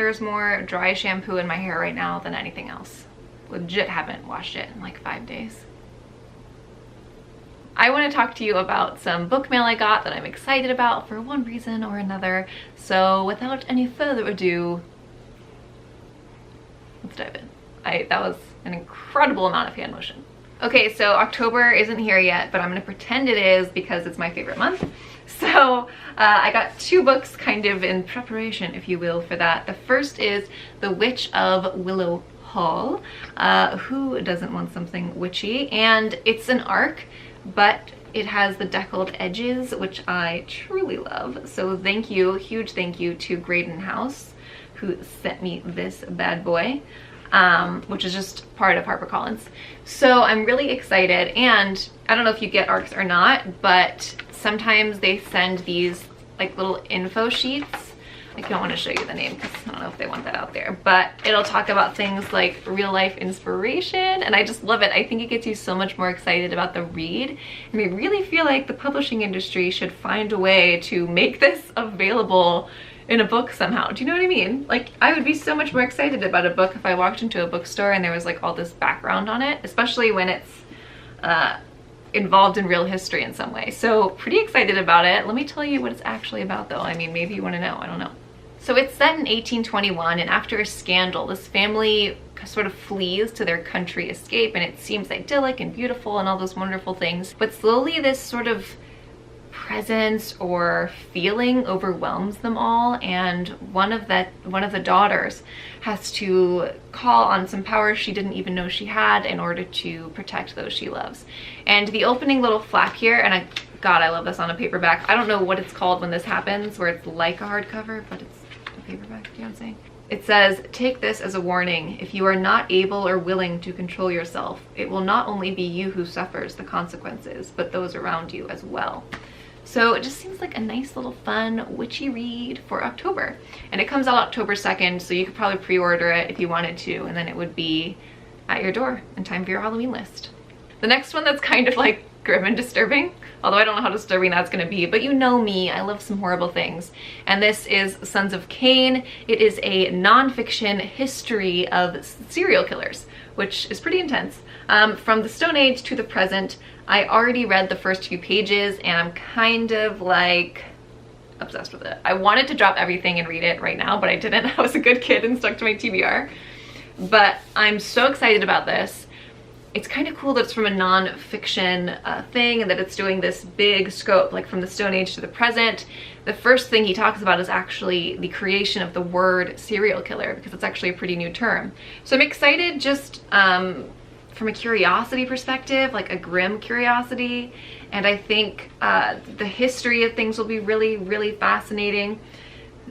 There's more dry shampoo in my hair right now than anything else. Legit haven't washed it in like 5 days. I want to talk to you about some book mail I got that I'm excited about for one reason or another. So without any further ado, let's dive in. That was an incredible amount of hand motion. Okay, so October isn't here yet, but I'm gonna pretend it is because it's my favorite month. So I got 2 books kind of in preparation, if you will, for that. The first is The Witch of Willow Hall. Who doesn't want something witchy? And it's an ARC, but it has the deckled edges, which I truly love. So thank you, huge thank you to Graydon House, who sent me this bad boy. Which is just part of HarperCollins. So I'm really excited, and I don't know if you get ARCs or not, but sometimes they send these like little info sheets. I don't want to show you the name because I don't know if they want that out there, but it'll talk about things like real life inspiration, and I just love it. I think it gets you so much more excited about the read, and I really feel like the publishing industry should find a way to make this available in a book somehow. Do you know what I mean? Like, I would be so much more excited about a book if I walked into a bookstore and there was like all this background on it, especially when it's involved in real history in some way. So pretty excited about it. Let me tell you what it's actually about though. I mean, maybe you want to know, I don't know. So it's set in 1821, and after a scandal, this family sort of flees to their country escape, and it seems idyllic and beautiful and all those wonderful things. But slowly this sort of presence or feeling overwhelms them all, and one of the daughters has to call on some powers she didn't even know she had in order to protect those she loves. And the opening little flap here, and God, I love this on a paperback. I don't know what it's called when this happens, where it's like a hardcover, but it's a paperback, you know what I'm saying? It says, "Take this as a warning. If you are not able or willing to control yourself, it will not only be you who suffers the consequences, but those around you as well." So it just seems like a nice little fun witchy read for October. And it comes out October 2nd, so you could probably pre-order it if you wanted to, and then it would be at your door in time for your Halloween list. The next one that's kind of like grim and disturbing, although I don't know how disturbing that's gonna be, but you know me, I love some horrible things. And this is Sons of Cain. It is a nonfiction history of serial killers, which is pretty intense. From the Stone Age to the present. I already read the first few pages and I'm kind of like obsessed with it. I wanted to drop everything and read it right now, but I didn't. I was a good kid and stuck to my TBR. But I'm so excited about this. It's kind of cool that it's from a non-fiction thing, and that it's doing this big scope, like from the Stone Age to the present. The first thing he talks about is actually the creation of the word serial killer, because it's actually a pretty new term. So I'm excited just from a curiosity perspective, like a grim curiosity. And I think the history of things will be really, really fascinating.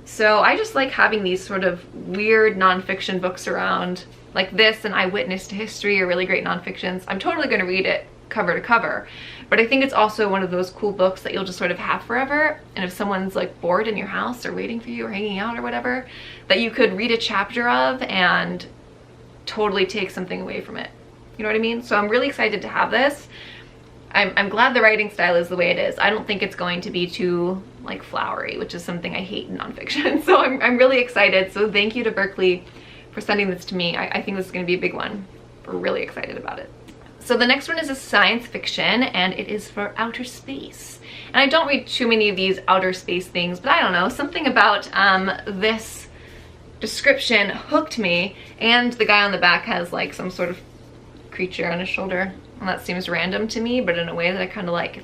So I just like having these sort of weird nonfiction books around. Like this and Eyewitness to History are really great nonfictions. I'm totally going to read it cover to cover, but I think it's also one of those cool books that you'll just sort of have forever. And if someone's like bored in your house or waiting for you or hanging out or whatever, that you could read a chapter of and totally take something away from it. You know what I mean? So I'm really excited to have this. I'm glad the writing style is the way it is. I don't think it's going to be too like flowery, which is something I hate in nonfiction. So I'm really excited. So thank you to Berkeley for sending this to me. I think this is going to be a big one. We're really excited about it. So the next one is a science fiction, and it is for outer space. And I don't read too many of these outer space things, but I don't know, something about this description hooked me, and the guy on the back has like some sort of creature on his shoulder, and that seems random to me, but in a way that I kind of like,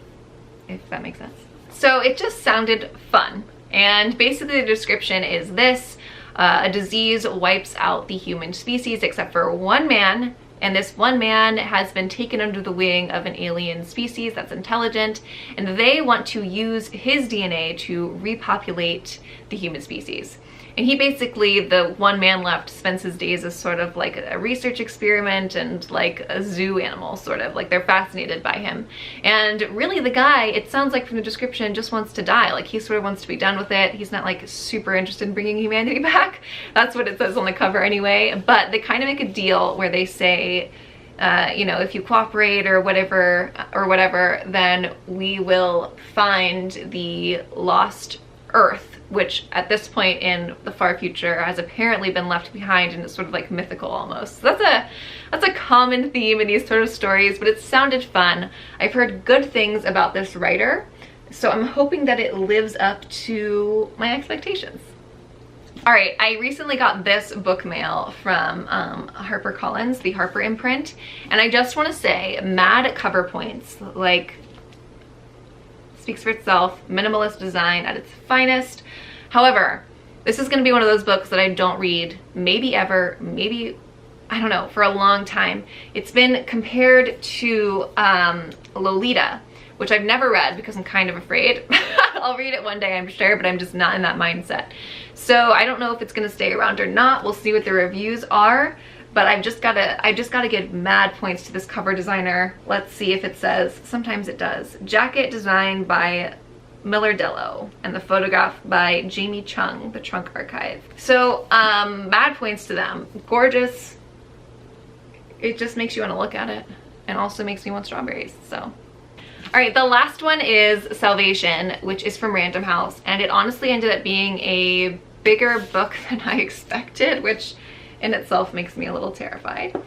if that makes sense. So it just sounded fun, and basically the description is this: a disease wipes out the human species except for one man, and this one man has been taken under the wing of an alien species that's intelligent, and they want to use his DNA to repopulate the human species. And he basically, the one man left, spends his days as sort of like a research experiment and like a zoo animal, sort of. Like, they're fascinated by him. And really the guy, it sounds like from the description, just wants to die. Like, he sort of wants to be done with it. He's not like super interested in bringing humanity back. That's what it says on the cover anyway. But they kind of make a deal where they say, you know, if you cooperate or whatever, then we will find the lost Earth which at this point in the far future has apparently been left behind and it's sort of like mythical almost. So that's a common theme in these sort of stories, but it sounded fun. I've heard good things about this writer, so I'm hoping that it lives up to my expectations. All right, I recently got this book mail from HarperCollins, the Harper imprint, and I just want to say, mad cover points, like, speaks for itself, minimalist design at its finest. However, this is going to be one of those books that I don't read, maybe ever, maybe, I don't know, for a long time. It's been compared to Lolita, which I've never read because I'm kind of afraid. I'll read it one day, I'm sure, but I'm just not in that mindset. So I don't know if it's gonna stay around or not. We'll see what the reviews are, but I just gotta give mad points to this cover designer. Let's see if it says, sometimes it does. Jacket designed by Millardello and the photograph by Jamie Chung, the Trunk Archive. So mad points to them. Gorgeous. It just makes you want to look at it and also makes me want strawberries, so. All right, the last one is Salvation, which is from Random House, and it honestly ended up being a bigger book than I expected, which in itself makes me a little terrified.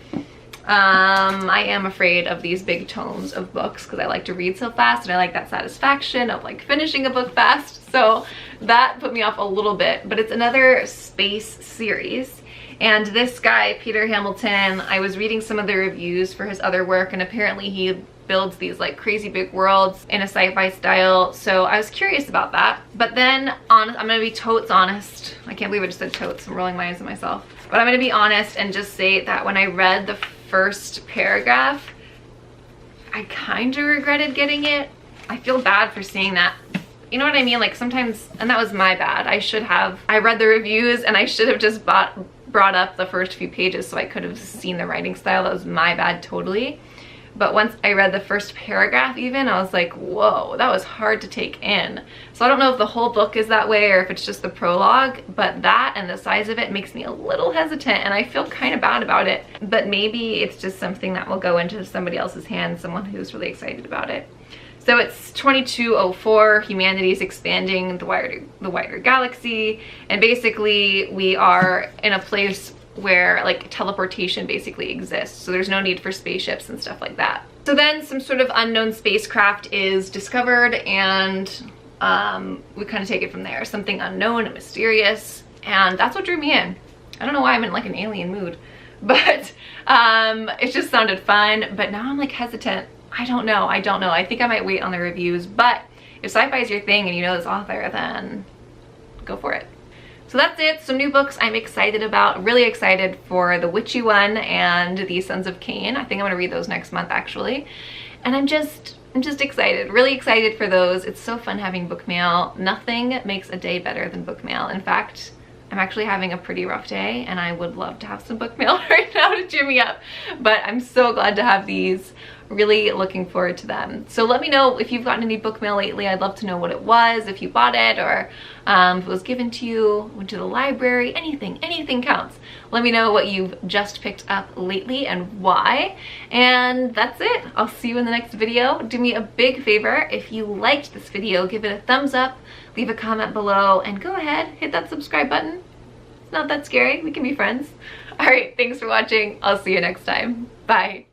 I am afraid of these big tomes of books because I like to read so fast and I like that satisfaction of like finishing a book fast, so that put me off a little bit. But it's another space series, and this guy, Peter Hamilton, I was reading some of the reviews for his other work, and apparently he builds these like crazy big worlds in a sci-fi style, so I was curious about that. But then, I'm gonna be totes honest. I can't believe I just said totes, I'm rolling my eyes at myself. But I'm gonna be honest and just say that when I read the first paragraph, I kind of regretted getting it. I feel bad for seeing that. You know what I mean? Like sometimes, and that was my bad. I read the reviews and I should have just brought up the first few pages so I could have seen the writing style. That was my bad totally. But once I read the first paragraph even, I was like, whoa, that was hard to take in. So I don't know if the whole book is that way or if it's just the prologue, but that and the size of it makes me a little hesitant and I feel kind of bad about it. But maybe it's just something that will go into somebody else's hands, someone who's really excited about it. So it's 2204, humanity is expanding the wider galaxy, and basically we are in a place where like teleportation basically exists, so there's no need for spaceships and stuff like that. So then some sort of unknown spacecraft is discovered, and we kind of take it from there. Something unknown and mysterious, and that's what drew me in. I don't know why I'm in like an alien mood, but it just sounded fun. But now I'm like hesitant. I don't know. I think I might wait on the reviews, but if sci-fi is your thing and you know this author, then go for it. So that's it. Some new books I'm excited about. Really excited for the witchy one and the Sons of Cain. I think I'm gonna read those next month actually. And I'm just excited, really excited for those. It's so fun having book mail. Nothing makes a day better than book mail. In fact, I'm actually having a pretty rough day and I would love to have some book mail right now to cheer me up. But I'm so glad to have these. Really looking forward to them. So let me know if you've gotten any book mail lately. I'd love to know what it was, if you bought it, or if it was given to you, went to the library, anything counts. Let me know what you've just picked up lately and why. And that's it. I'll see you in the next video. Do me a big favor, if you liked this video, give it a thumbs up, leave a comment below, and go ahead, hit that subscribe button. It's not that scary, we can be friends. All right, thanks for watching. I'll see you next time. Bye.